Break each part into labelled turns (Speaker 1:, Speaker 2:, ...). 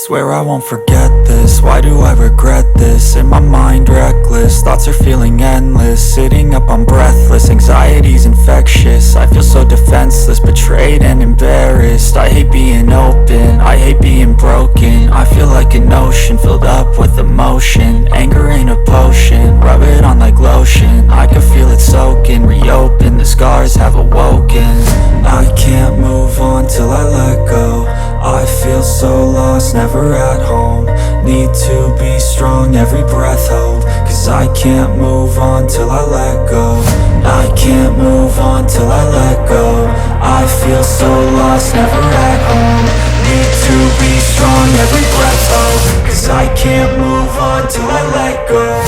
Speaker 1: Swear I won't forget this, why do I regret this? In my mind reckless, thoughts are feeling endless. Sitting up, I'm breathless, anxiety's infectious. I feel so defenseless, betrayed and embarrassed. I hate being open, I hate being broken. I feel like an ocean filled up with emotion. Anger ain't a potion, rub it on like lotion. I can feel it soaking, reopen, the scars have awoken. I can't move on till I let go. I feel so lost, never at home. Need to be strong, every breath hold. Cause I can't move on till I let go. I can't move on till I let go. I feel so lost, never at home. Need to be strong, every breath hold. Cause I can't move on till I let go.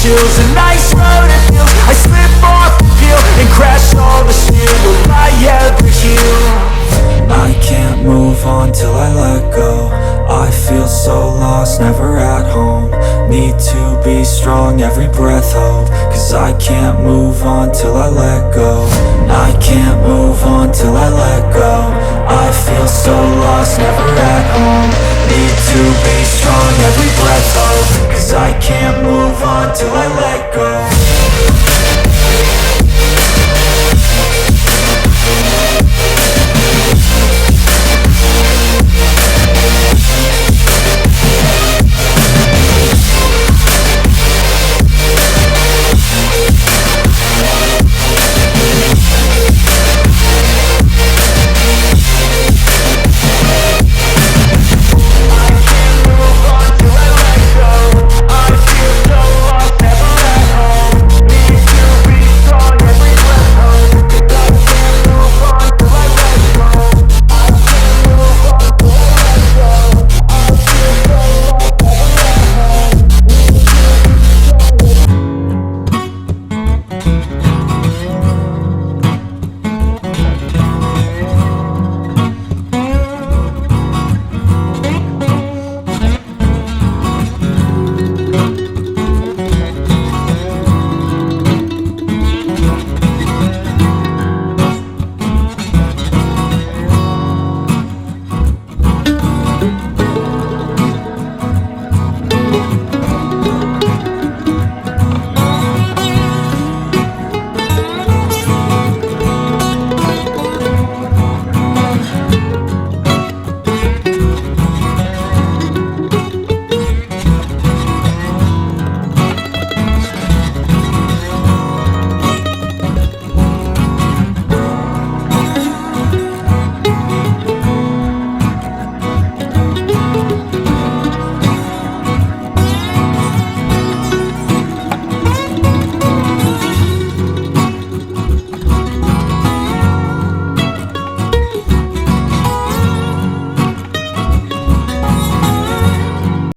Speaker 2: A nice road it feels. I slip off the peel and crash all the steel. Will I ever heal?
Speaker 1: I can't move on till I let go. I feel so lost, never at home. Need to be strong, every breath hold. Cause I can't move on till I let go. I can't move on till I let go. I feel so lost, never at home. Need to be strong, every breath hold. Cause I can't move on till I let go.